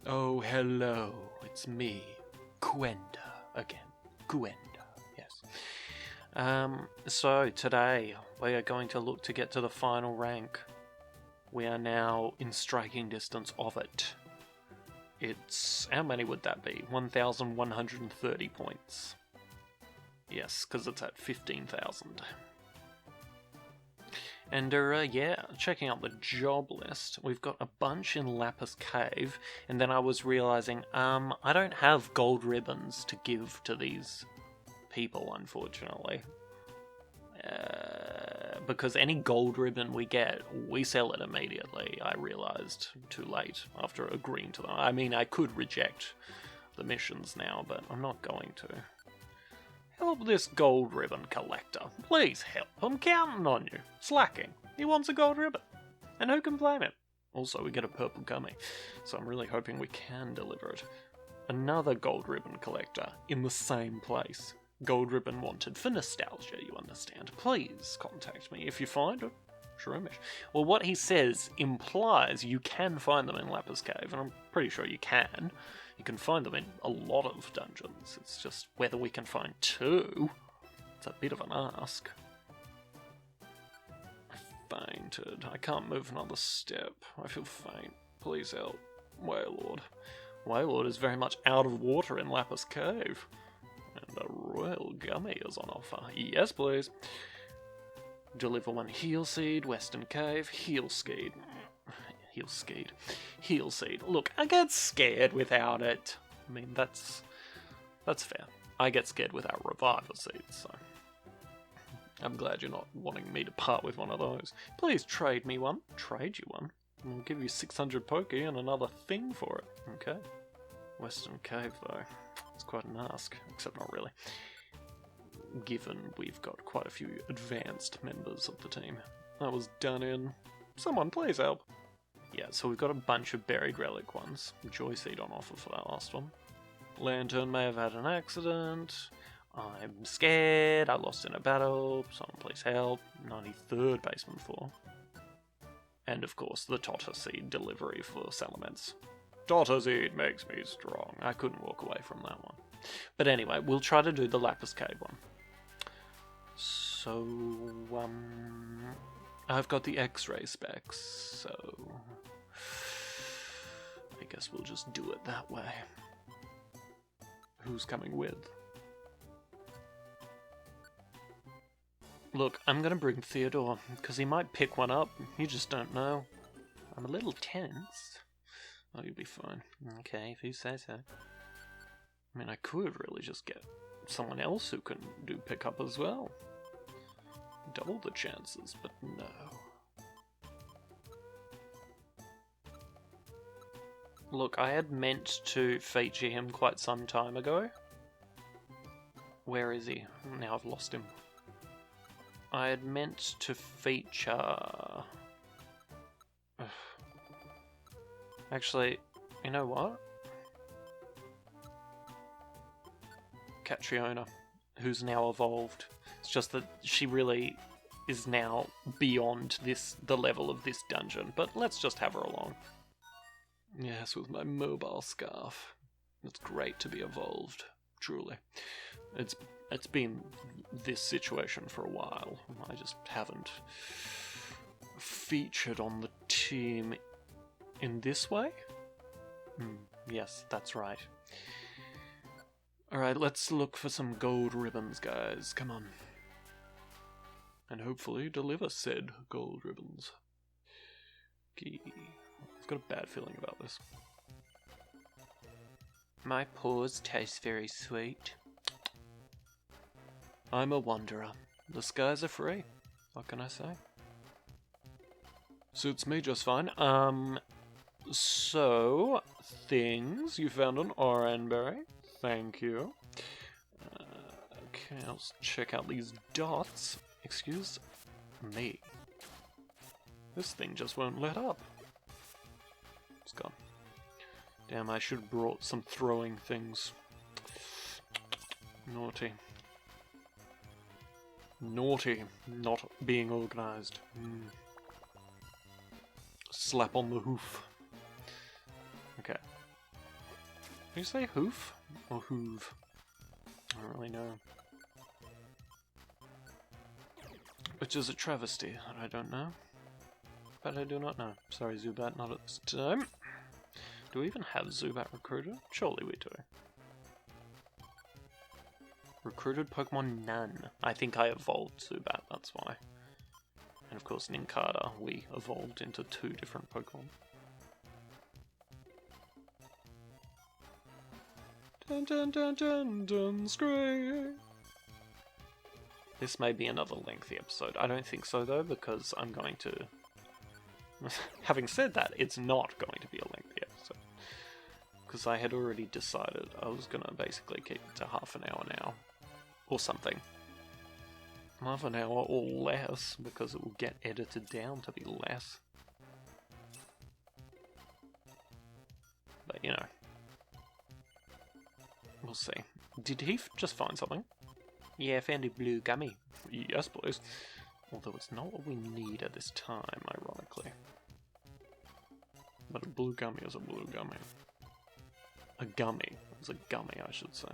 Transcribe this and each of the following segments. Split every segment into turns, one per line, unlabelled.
Oh, hello, it's me, Kuender, again. Kuender, yes. So today we are going to look to get to the final rank. We are now in striking distance of it. It's, how many would that be? 1,130 points. Yes, because it's at 15,000. And yeah, checking out the job list, we've got a bunch in Lapis Cave, and then I was realizing, I don't have gold ribbons to give to these people, unfortunately. Because any gold ribbon we get, we sell it immediately, I realized too late after agreeing to them. I mean, I could reject the missions now, but I'm not going to. Help this gold ribbon collector. Please help. I'm counting on you. Slacking. He wants a gold ribbon. And who can blame him? Also, we get a purple gummy, so I'm really hoping we can deliver it. Another gold ribbon collector in the same place. Gold ribbon wanted for nostalgia, you understand. Please contact me if you find it. Shroomish. Well, what he says implies you can find them in Lapis Cave, and I'm pretty sure you can. You can find them in a lot of dungeons. It's just whether we can find two. It's a bit of an ask. I fainted. I can't move another step. I feel faint. Please help. Waylord. Waylord is very much out of water in Lapis Cave. And a royal gummy is on offer. Yes, please. Deliver one heal seed, Western Cave, heal seed. Heal seed. Look, I get scared without it. I mean, that's fair. I get scared without revival seeds, so I'm glad you're not wanting me to part with one of those. Please trade me one. Trade you one. I'll give you 600 Poke and another thing for it. Okay. Western Cave, though. It's quite an ask, except not really. Given we've got quite a few advanced members of the team. That was done in... Someone please help. Yeah, so we've got a bunch of Buried Relic ones. Joy Seed on offer for that last one. Lantern may have had an accident. I'm scared. I lost in a battle. Someone please help. 93rd basement floor. And of course, the Totter Seed delivery for Salamence. Totter Seed makes me strong. I couldn't walk away from that one. But anyway, we'll try to do the Lapis Cave one. So, I've got the X-ray specs, so I guess we'll just do it that way. Who's coming with? Look, I'm gonna bring Theodore, because he might pick one up. You just don't know. I'm a little tense. Oh, you'll be fine. Okay, if you say so. I mean, I could really just get someone else who can do pickup as well. Double the chances, but no. Look, I had meant to feature him quite some time ago. Where is he? Now I've lost him. I had meant to feature... Actually, you know what? Catriona, who's now evolved. It's just that she really is now beyond the level of this dungeon, but let's just have her along. Yes, with my mobile scarf. It's great to be evolved, truly. It's been this situation for a while. I just haven't featured on the team in this way? Yes, that's right. Alright, let's look for some gold ribbons, guys. Come on. And hopefully deliver said gold ribbons. Okay. I've got a bad feeling about this. My paws taste very sweet. I'm a wanderer. The skies are free. What can I say? Suits me just fine. So, things. You found an Oranberry. Thank you. Okay, let's check out these dots. Excuse me. This thing just won't let up. It's gone. Damn, I should have brought some throwing things. Naughty. Naughty. Not being organised. Slap on the hoof. Okay. you say hoof or hoove? I don't really know. Which is a travesty that I don't know. But I do not know. Sorry, Zubat, not at this time. Do we even have Zubat recruited? Surely we do. Recruited Pokemon, none. I think I evolved Zubat, that's why. And of course, Nincada, we evolved into 2 different Pokemon. Dun dun dun dun dun, scream! This may be another lengthy episode. I don't think so though, because I'm going to... Having said that, it's not going to be a lengthy episode. Because I had already decided I was going to basically keep it to half an hour now. Or something. Half an hour or less, because it will get edited down to be less. But you know. We'll see. Did he just find something? Yeah, found a blue gummy. Yes, please. Although it's not what we need at this time, ironically. But a blue gummy is a blue gummy. A gummy is a gummy, I should say.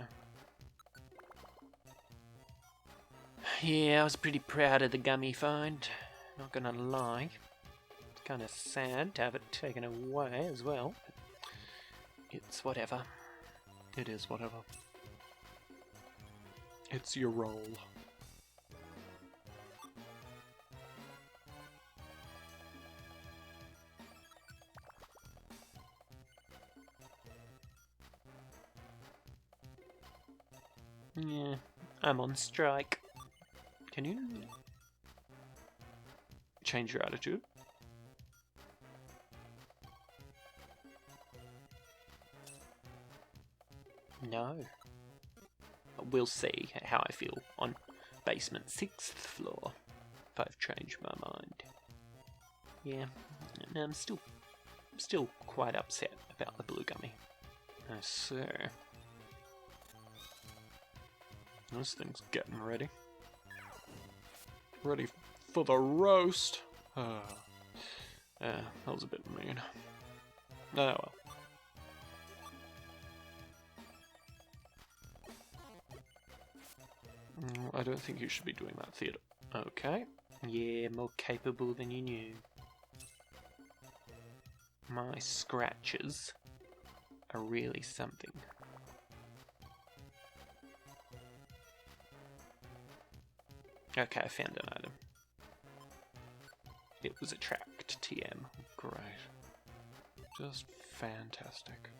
Yeah, I was pretty proud of the gummy find. Not gonna lie. It's kind of sad to have it taken away as well. It's whatever. It is whatever. It's your role. Yeah, I'm on strike. Can you change your attitude? No. We'll see how I feel on basement 6th floor if I've changed my mind. Yeah, no, I'm still quite upset about the blue gummy. I see. This thing's getting ready. Ready for the roast. Yeah, that was a bit mean. Oh well. I don't think you should be doing that, Theodore. Okay. Yeah, more capable than you knew. My scratches are really something. Okay, I found an item. It was a tracked TM. Great. Just fantastic.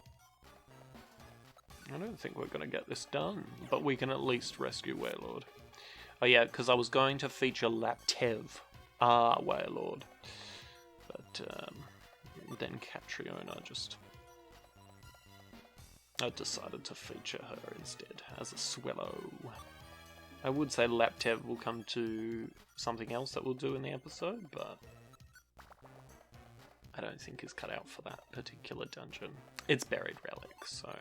I don't think we're going to get this done, but we can at least rescue Wailord. Oh yeah, because I was going to feature Laptev, Wailord. But then Catriona just... I decided to feature her instead as a Swellow. I would say Laptev will come to something else that we'll do in the episode, but I don't think he's cut out for that particular dungeon. It's Buried Relic, so...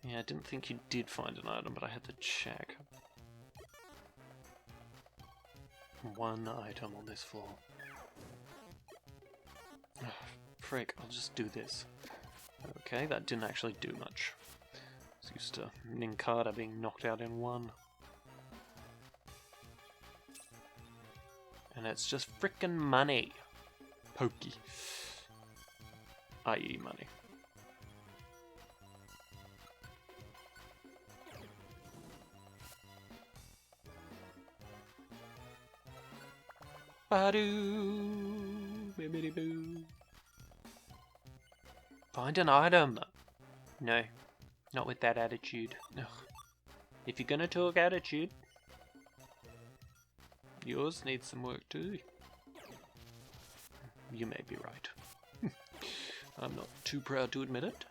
Yeah, I didn't think you did find an item, but I had to check. One item on this floor. Frick, I'll just do this. Okay, that didn't actually do much. It's used to Nincada being knocked out in one. And it's just frickin' money. Pokey. I.e. money. Ba-doo, bibbidi-boo. Find an item. No, not with that attitude. Ugh. If you're gonna talk attitude, yours needs some work too. You may be right. I'm not too proud to admit it.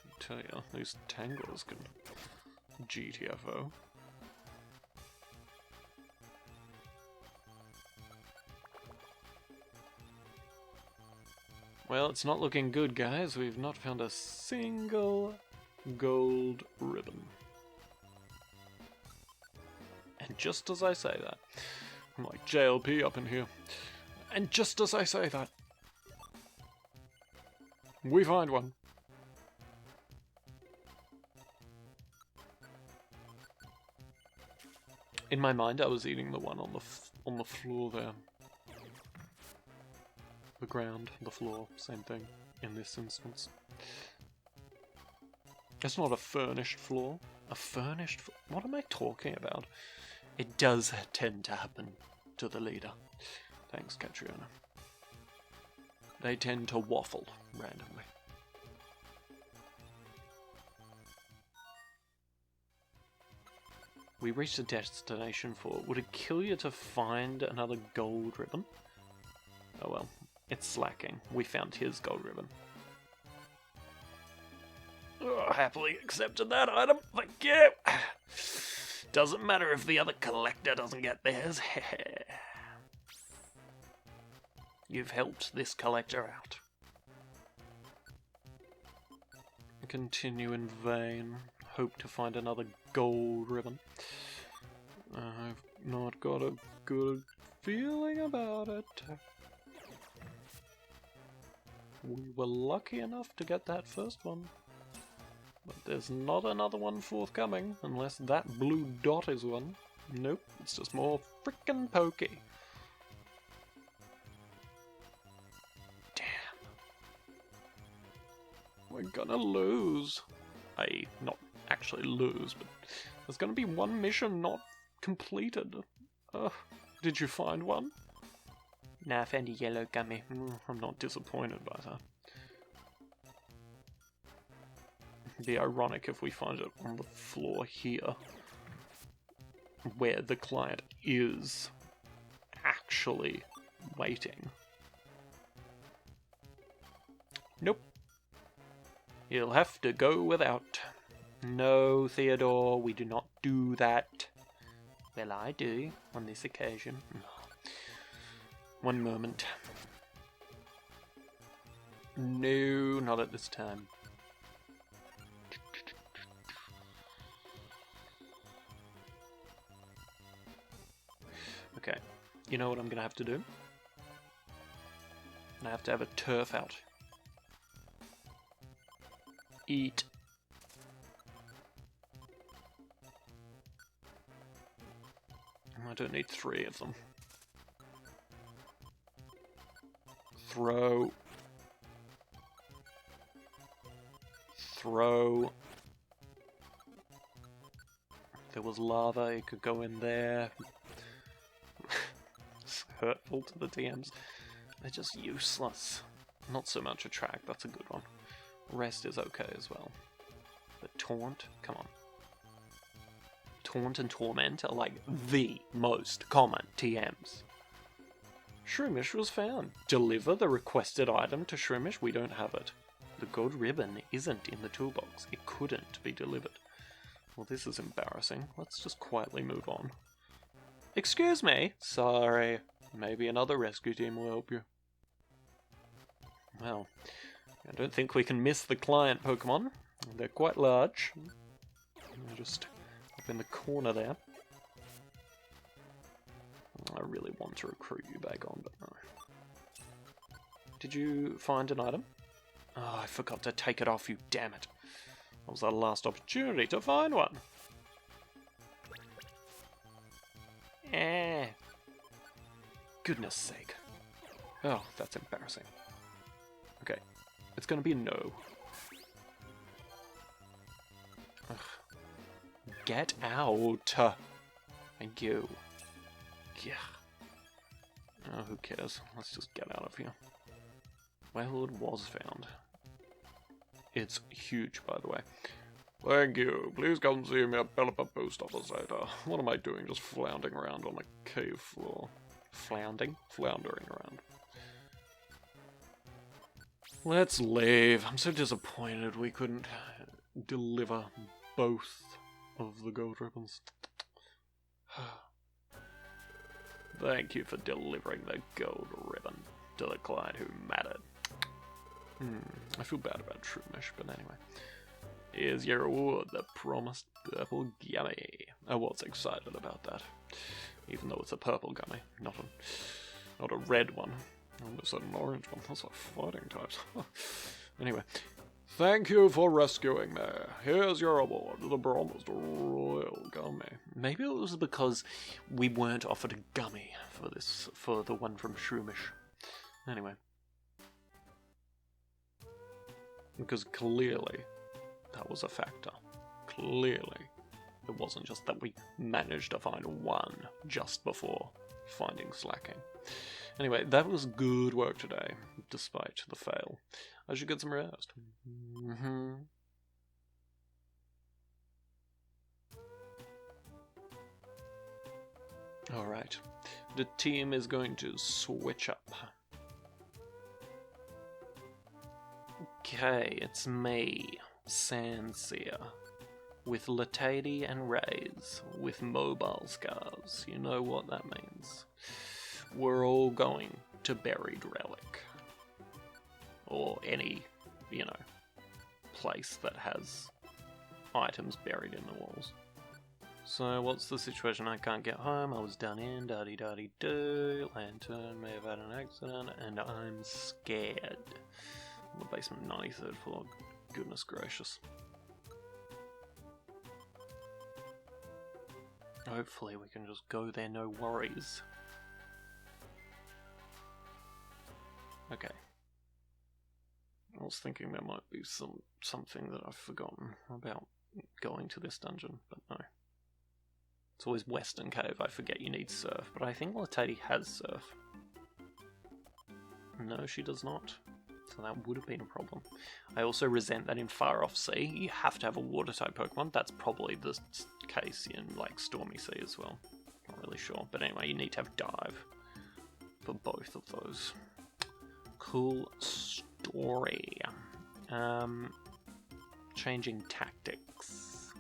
I tell you, these tanglers can GTFO. Well, it's not looking good, guys. We've not found a single gold ribbon. And just as I say that, I'm like JLP up in here. And just as I say that, we find one. In my mind, I was eating the one on the floor there. The ground, the floor, same thing in this instance. It's not a furnished floor. A furnished floor? What am I talking about? It does tend to happen to the leader. Thanks, Catriona. They tend to waffle randomly. We reached a destination for. Would it kill you to find another gold ribbon? Oh well, it's slacking. We found his gold ribbon. Oh, happily accepted that item. Thank you. Doesn't matter if the other collector doesn't get theirs. You've helped this collector out. Continue in vain. Hope to find another gold ribbon. I've not got a good feeling about it. We were lucky enough to get that first one. But there's not another one forthcoming, unless that blue dot is one. Nope, it's just more frickin' pokey. Damn. We're gonna lose. Not actually lose, but there's gonna be one mission not completed. Did you find one? Nah, I found a yellow gummy. I'm not disappointed by that. It'd be ironic if we find it on the floor here, where the client is actually waiting. Nope. You'll have to go without. No, Theodore, we do not do that. Well, I do, on this occasion. One moment. No, not at this time. Okay, you know what I'm gonna have to do? I have to have a turf out. Eat. I don't need 3 of them. Throw. Throw. If there was lava, it could go in there. It's hurtful to the DMs. They're just useless. Not so much attract, that's a good one. Rest is okay as well. But taunt? Come on. Taunt and torment are like the most common TMs. Shroomish was found. Deliver the requested item to Shroomish. We don't have it. The gold ribbon isn't in the toolbox. It couldn't be delivered. Well, this is embarrassing. Let's just quietly move on. Excuse me. Sorry. Maybe another rescue team will help you. Well, I don't think we can miss the client Pokemon. They're quite large. They're just up in the corner there. I really want to recruit you back on, but no. Did you find an item? Oh, I forgot to take it off you, damn it. That was our last opportunity to find one. Goodness sake. Oh, that's embarrassing. Okay, it's gonna be a no. Ugh. Get out! Thank you. Yeah. Oh, who cares? Let's just get out of here. Well, it was found. It's huge, by the way. Thank you. Please come see me at Pelipper Post Office later. What am I doing? Just floundering around on a cave floor. Floundering around. Let's leave. I'm so disappointed we couldn't deliver both of the gold ribbons. Thank you for delivering the gold ribbon to the client who mattered. I feel bad about Shroomish, but anyway. Here's your reward, the promised purple gummy. I was excited about that, even though it's a purple gummy, not Not a red one. I almost said an orange one. That's like fighting types. Anyway. Thank you for rescuing me. Here's your award, the Bronze Royal Gummy. Maybe it was because we weren't offered a gummy for the one from Shroomish. Anyway. Because clearly that was a factor. Clearly. It wasn't just that we managed to find one just before finding slacking. Anyway, that was good work today, despite the fail. I should get some rest. Alright. The team is going to switch up. Okay, it's me, Seer, with Latady and Raze, with mobile scars. You know what that means. We're all going to Buried Relic. Or any, place that has items buried in the walls. So what's the situation? I can't get home, I was done in, da-dee-da-dee-doo, Lantern may have had an accident, and I'm scared. The basement 93rd floor, goodness gracious. Hopefully we can just go there, no worries. Okay. I was thinking there might be something that I've forgotten about going to this dungeon, but no. It's always Western Cave, I forget you need surf, but I think Latady has surf. No, she does not. So that would have been a problem. I also resent that in Far Off Sea, you have to have a water-type Pokemon. That's probably the case in, Stormy Sea as well. Not really sure. But anyway, you need to have Dive for both of those. Cool story. Changing tactics.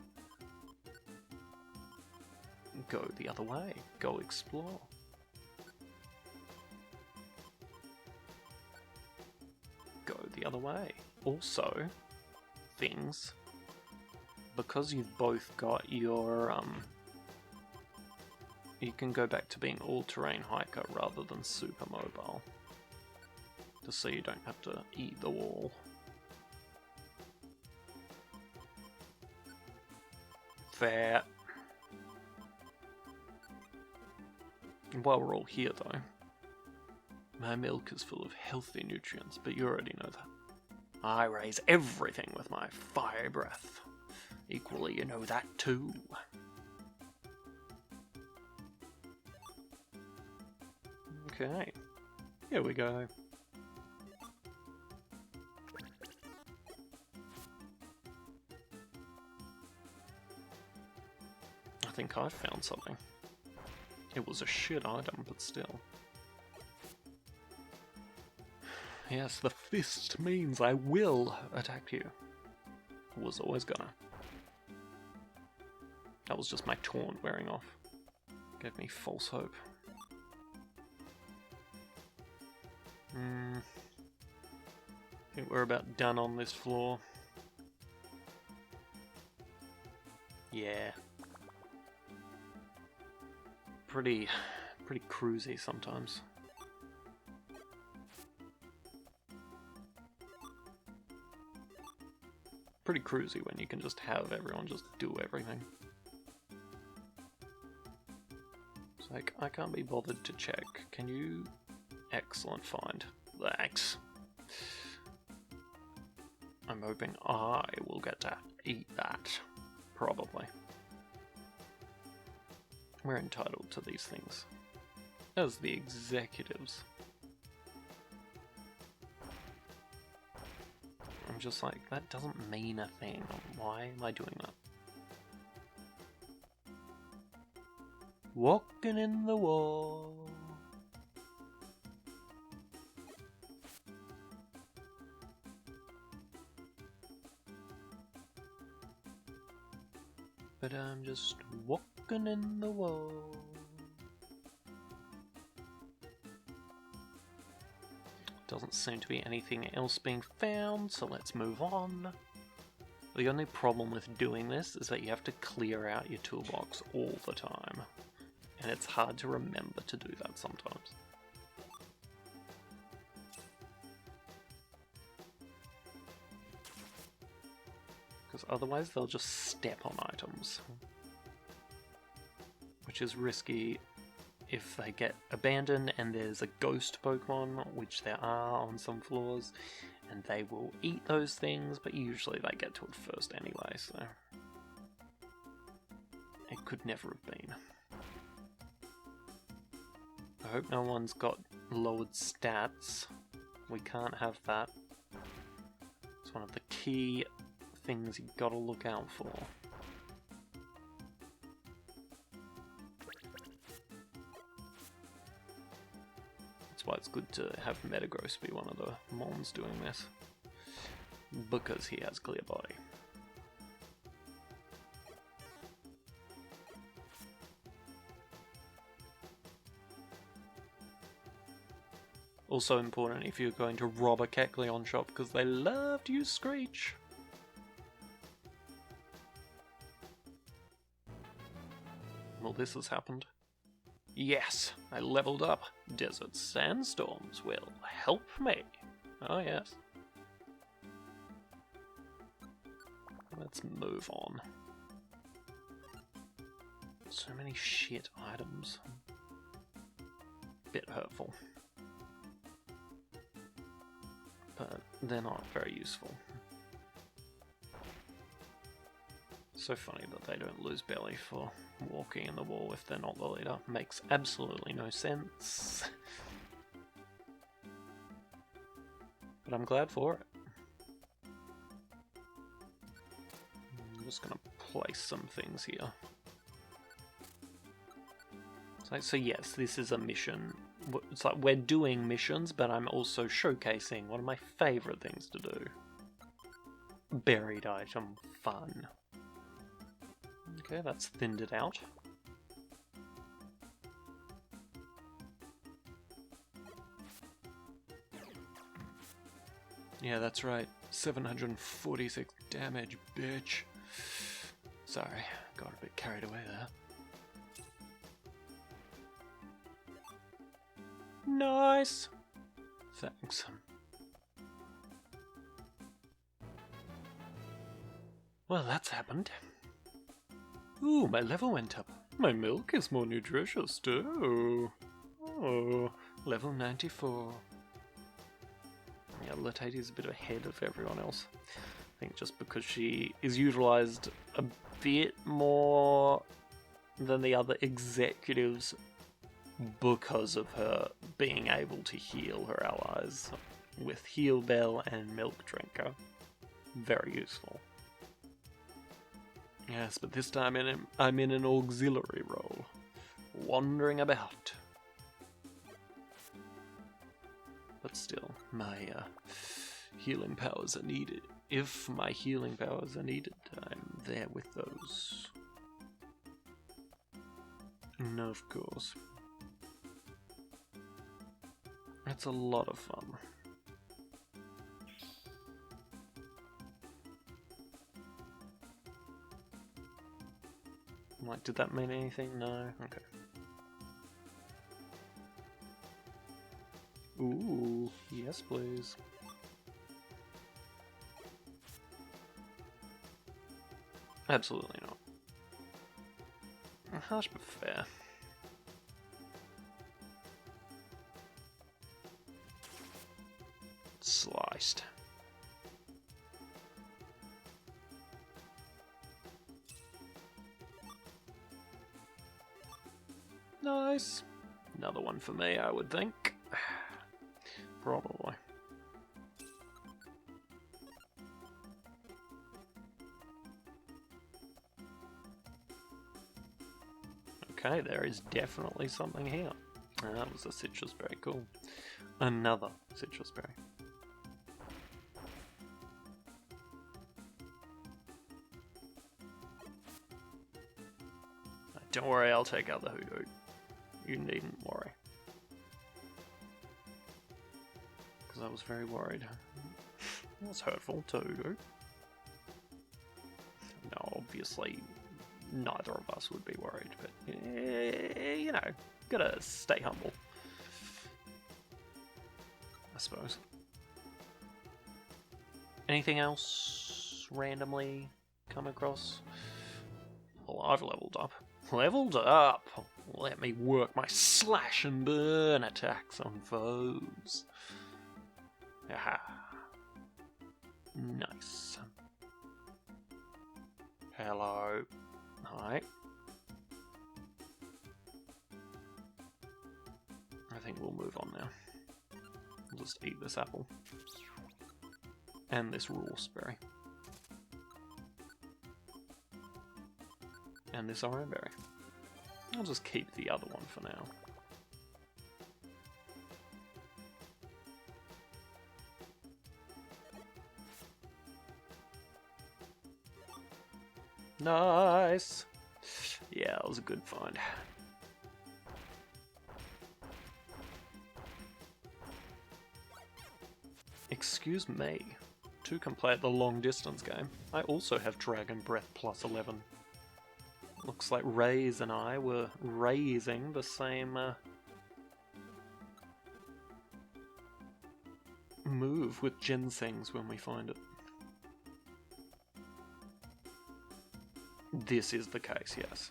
Go the other way. Go explore. Go the other way. Also, things, because you've both got your, you can go back to being all-terrain hiker rather than super mobile. Just so you don't have to eat the wall. Fair. While we're all here though, my milk is full of healthy nutrients, but you already know that. I raise everything with my fire breath. Equally, you know that too. Okay, here we go. I think I found something. It was a shit item, but still. Yes, the fist means I will attack you. Was always gonna. That was just my taunt wearing off. Gave me false hope. I think we're about done on this floor. Yeah. Pretty cruisy sometimes. Pretty cruisy when you can just have everyone just do everything. It's like, I can't be bothered to check. Can you? Excellent find. Thanks. I'm hoping I will get to eat that. Probably. We're entitled to these things. As the executives. I'm just like, that doesn't mean a thing. Why am I doing that? Walking in the wall. But I'm just walking in the wall. Doesn't seem to be anything else being found, so let's move on. The only problem with doing this is that you have to clear out your toolbox all the time. And it's hard to remember to do that sometimes. because otherwise they'll just step on items. Which is risky if they get abandoned and there's a ghost Pokemon, which there are on some floors, and they will eat those things, but usually they get to it first anyway, so it could never have been. I hope no one's got lowered stats. We can't have that. It's one of the key things you've got to look out for. That's why it's good to have Metagross be one of the Mons doing this, because he has clear body. Also important if you're going to rob a Kecleon shop, because they love to use Screech. Well, this has happened. Yes, I leveled up. Desert sandstorms will help me. Oh yes. Let's move on. So many shit items. Bit hurtful. But they're not very useful. So funny that they don't lose belly for walking in the wall if they're not the leader. Makes absolutely no sense. But I'm glad for it. I'm just gonna place some things here. So yes, this is a mission. It's like we're doing missions, but I'm also showcasing one of my favourite things to do. Buried item fun. Okay, that's thinned it out. Yeah, that's right. 746 damage, bitch. Sorry, got a bit carried away there. Nice! Thanks. Well, that's happened. Ooh, my level went up. My milk is more nutritious too. Oh, level 94. Yeah, Latady is a bit ahead of everyone else. I think just because she is utilized a bit more than the other executives because of her being able to heal her allies with Heal Bell and Milk Drinker. Very useful. Yes, but this time I'm in an auxiliary role, wandering about. But still, my healing powers are needed. If my healing powers are needed, I'm there with those. No, of course. It's a lot of fun. Like, did that mean anything? No? Okay. Ooh, yes please. Absolutely not. Harsh but fair. Sliced. Nice. Another one for me, I would think. Probably. Okay, there is definitely something here. That was a citrus berry, cool. Another citrus berry. Don't worry, I'll take out the hoodoo. You needn't worry. Because I was very worried. That's hurtful to hoodoo. No, obviously neither of us would be worried, but you know, gotta stay humble, I suppose. Anything else randomly come across? Well, I've leveled up. Leveled up! Let me work my slash and burn attacks on foes. Aha. Nice. Hello. Hi. I think we'll move on now. We'll just eat this apple. And this raspberry. And this orange berry. I'll just keep the other one for now. Nice! Yeah, that was a good find. Excuse me. To complete the long distance game, I also have Dragon Breath plus 11. Looks like Raze and I were raising the same move with ginsengs when we find it. This is the case, yes.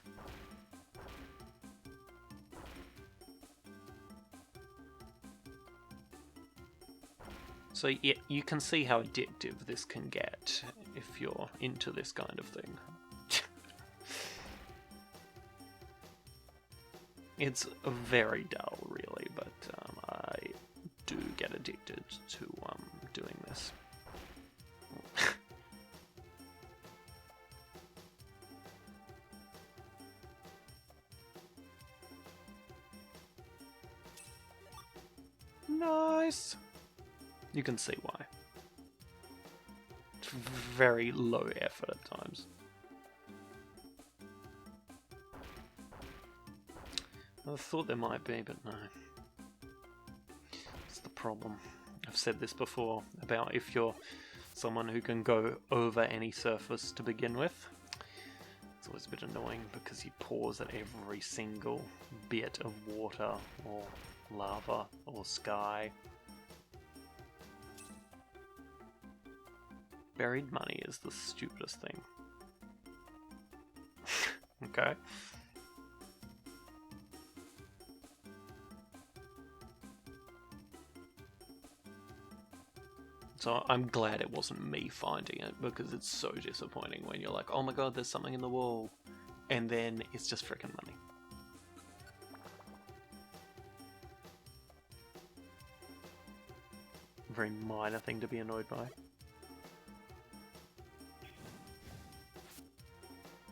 So yeah, you can see how addictive this can get if you're into this kind of thing. It's very dull, really, but I do get addicted to doing this. Nice! You can see why. It's very low effort at times. I thought there might be, but no. It's the problem. I've said this before about if you're someone who can go over any surface to begin with. It's always a bit annoying because you pause at every single bit of water or lava or sky. Buried money is the stupidest thing. Okay. So I'm glad it wasn't me finding it, because it's so disappointing when you're like, oh my god, there's something in the wall, and then it's just frickin' money. Very minor thing to be annoyed by.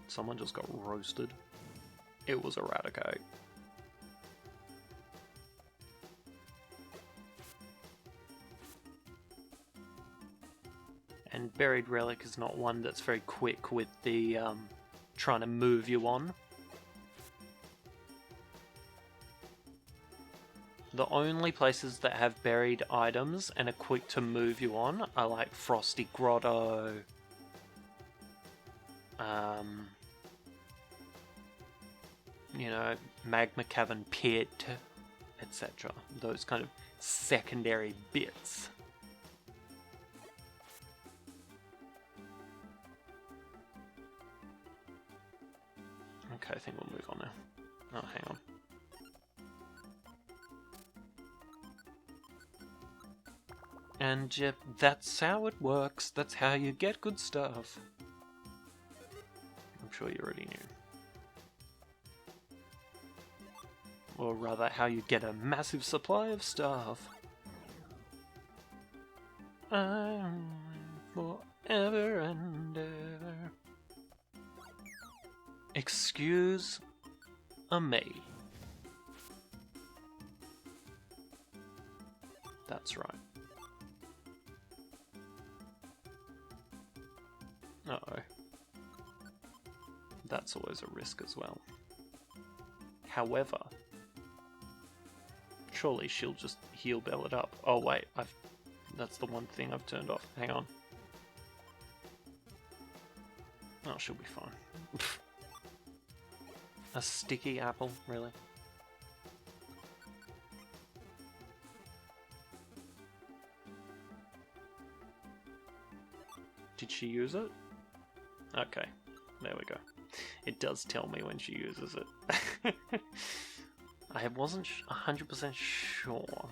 Someone just got roasted. It was Eradicate. And Buried Relic is not one that's very quick with the trying to move you on. The only places that have buried items and are quick to move you on are like Frosty Grotto, you know, Magma Cavern Pit, etc. Those kind of secondary bits. Okay, I think we'll move on now. Oh, hang on. And that's how it works. That's how you get good stuff. I'm sure you already knew. Or rather, how you get a massive supply of stuff. I'm forever and ever. Excuse me. That's right. Uh-oh. That's always a risk as well. However, surely she'll just heal bell it up. Oh wait, that's the one thing I've turned off. Hang on. Oh, she'll be fine. A sticky apple, really? Did she use it? Okay, there we go. It does tell me when she uses it. I wasn't 100% sure.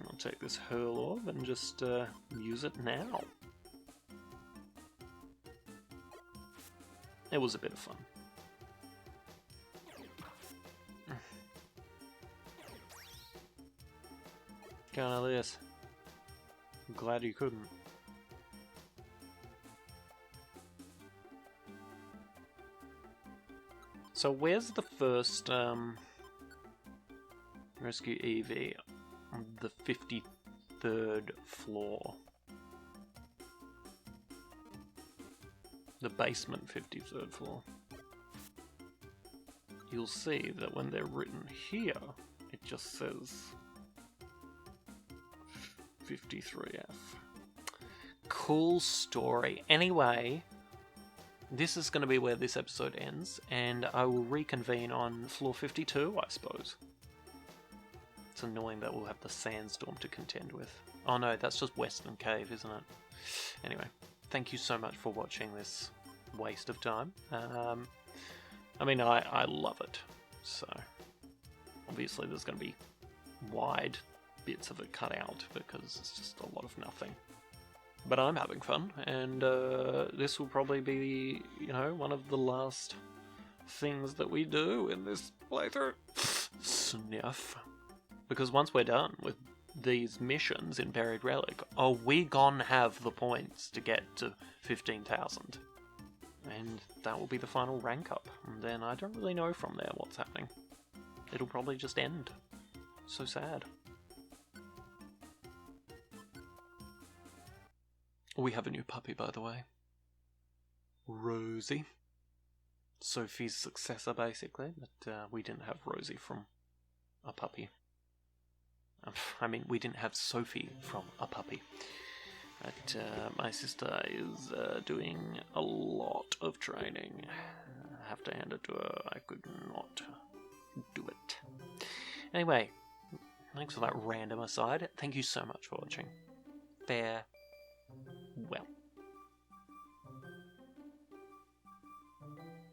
I'll take this Hurl Orb and just use it now. It was a bit of fun. Kind of this. I'm glad you couldn't. So where's the first rescue EV on the 53rd floor? The basement 53rd floor. You'll see that when they're written here, it just says 53F. Cool story. Anyway, this is going to be where this episode ends, and I will reconvene on floor 52, I suppose. It's annoying that we'll have the sandstorm to contend with. Oh no, that's just Western Cave, isn't it? Anyway, thank you so much for watching this waste of time. I mean, I love it, so obviously there's going to be wide bits of it cut out because it's just a lot of nothing. But I'm having fun, and this will probably be, you know, one of the last things that we do in this playthrough. Sniff. Because once we're done with these missions in Buried Relic, we gon' have the points to get to 15,000. And that will be the final rank up. And then I don't really know from there what's happening. It'll probably just end. So sad. We have a new puppy, by the way. Rosie. Sophie's successor, basically, but we didn't have Rosie from a puppy. I mean, we didn't have Sophie from a puppy. But my sister is doing a lot of training. I have to hand it to her. I could not do it. Anyway, thanks for that random aside. Thank you so much for watching. Farewell.